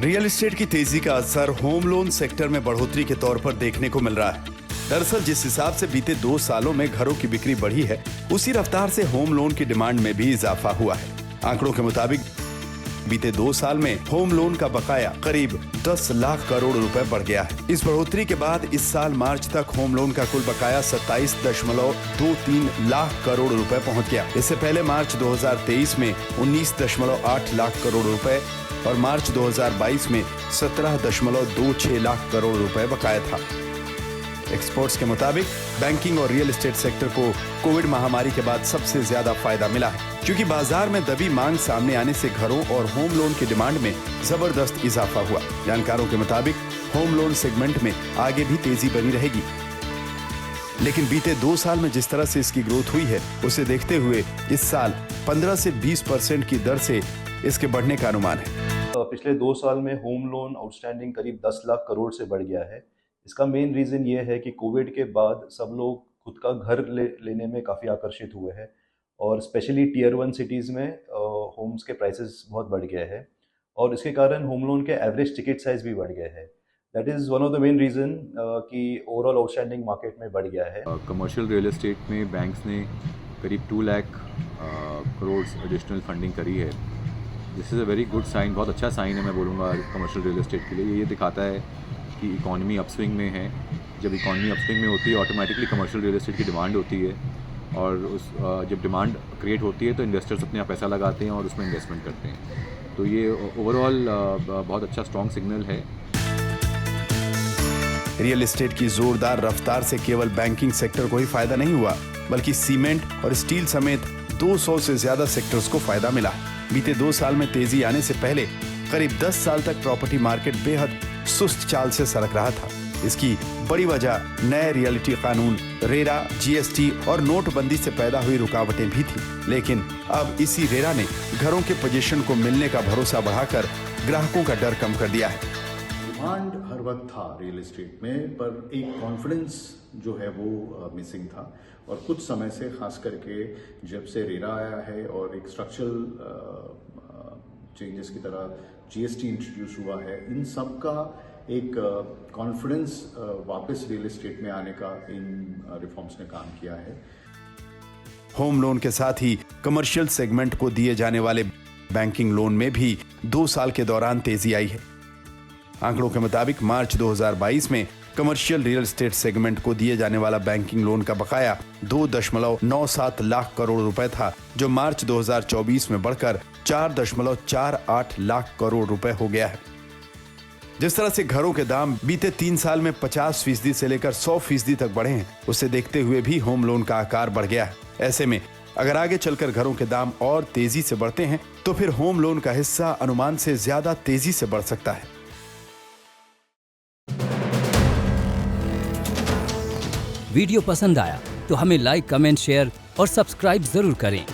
Real estate की तेजी का असर होम लोन सेक्टर में बढ़ोतरी के तौर पर देखने को मिल रहा है। दरअसल जिस हिसाब से बीते 2 सालों में घरों की बिक्री बढ़ी है, उसी रफ्तार से होम लोन की डिमांड में भी इजाफा हुआ है। आंकड़ों के मुताबिक बीते 2 साल में होम लोन का बकाया करीब 10 लाख करोड़ रुपए बढ़ गया है। इस बढ़ोतरी के बाद इस साल मार्च तक होम लोन का कुल बकाया 27.23 लाख करोड़ रुपए पहुंच गया। इससे पहले मार्च 2023 में 19.8 लाख करोड़ रुपए और मार्च 2022 में 17.26 लाख करोड़ रुपए बकाया था। एक्सपर्ट्स के मुताबिक बैंकिंग और रियल एस्टेट सेक्टर को कोविड महामारी के बाद सबसे ज्यादा फायदा मिला है, क्योंकि बाजार में दबी मांग सामने आने से घरों और होम लोन की डिमांड में जबरदस्त इजाफा हुआ। जानकारों के मुताबिक होम लोन सेगमेंट में आगे भी तेजी बनी रहेगी, लेकिन बीते 2 साल में जिस तरह से इसकी ग्रोथ हुई है, उसे देखते हुए इस साल 15 से 20% की दर से इसके बढ़ने का अनुमान है। पिछले 2 साल में होम लोन आउटस्टैंडिंग करीब 10 लाख करोड़ से बढ़ गया है। इसका मेन रीज़न ये है कि कोविड के बाद सब लोग खुद का घर लेने में काफ़ी आकर्षित हुए हैं और स्पेशली टियर 1 सिटीज़ में होम्स के प्राइसेस बहुत बढ़ गए हैं और इसके कारण होम लोन के एवरेज टिकट साइज़ भी बढ़ गए हैं। That is one of the main reason कि ओवरऑल आउटस्टैंडिंग मार्केट में बढ़ गया है। कमर्शियल रियल एस्टेट में बैंक्स ने करीब 2 लाख करोड़ एडिशनल फंडिंग करी है। This is a very good sign, बहुत अच्छा साइन है मैं बोलूँगा कमर्शियल रियल एस्टेट के लिए। ये दिखाता है कि इकॉनमी अपस्विंग में है। जब इकॉनमी अपस्विंग में होती है, ऑटोमेटिकली कमर्शियल रियल एस्टेट की डिमांड होती है और जब डिमांड क्रिएट होती है तो इन्वेस्टर्स अपने यहाँ पैसा लगाते हैं और उसमें इन्वेस्टमेंट करते हैं। तो ये ओवरऑल बहुत अच्छा स्ट्रॉन्ग सिग्नल है। रियल एस्टेट की जोरदार रफ्तार से केवल बैंकिंग सेक्टर को ही फायदा नहीं हुआ, बल्कि सीमेंट और स्टील समेत 200 से ज्यादा सेक्टर्स को फायदा मिला। बीते 2 साल में तेजी आने से पहले करीब 10 साल तक प्रॉपर्टी मार्केट बेहद सुस्त चाल से सरक रहा था। इसकी बड़ी वजह नए रियलिटी कानून, रेरा, जीएसटी और नोटबंदी से पैदा हुई रुकावटें भी थी। लेकिन अब इसी रेरा ने घरों के पोजीशन को मिलने का भरोसा बढ़ाकर ग्राहकों का डर कम कर दिया है। डिमांड हर वक्त था रियल एस्टेट में, पर एक कॉन्फिडेंस जो है वो मिसिंग था और कुछ समय से खास करके जब से रेरा आया है और एक स्ट्रक्चरल चेंजेस की तरह जीएसटी इंट्रोड्यूस हुआ है, इन सब का एक कॉन्फिडेंस वापस रियल एस्टेट में आने का इन रिफॉर्म्स ने काम किया है। होम लोन के साथ ही कमर्शियल सेगमेंट को दिए जाने वाले बैंकिंग लोन में भी 2 साल के दौरान तेजी आई है। आंकड़ों के मुताबिक मार्च 2022 में कमर्शियल रियल एस्टेट सेगमेंट को दिए जाने वाला बैंकिंग लोन का बकाया 2.97 लाख करोड़ रुपए था, जो मार्च 2024 में बढ़कर 4.48 लाख करोड़ रुपए हो गया है। जिस तरह से घरों के दाम बीते 3 साल में 50% से लेकर 100% तक बढ़े हैं, उसे देखते हुए भी होम लोन का आकार बढ़ गया है। ऐसे में अगर आगे चलकर घरों के दाम और तेजी से बढ़ते हैं, तो फिर होम लोन का हिस्सा अनुमान से ज्यादा तेजी से बढ़ सकता है। वीडियो पसंद आया तो हमें लाइक, कमेंट, शेयर और सब्सक्राइब जरूर करें।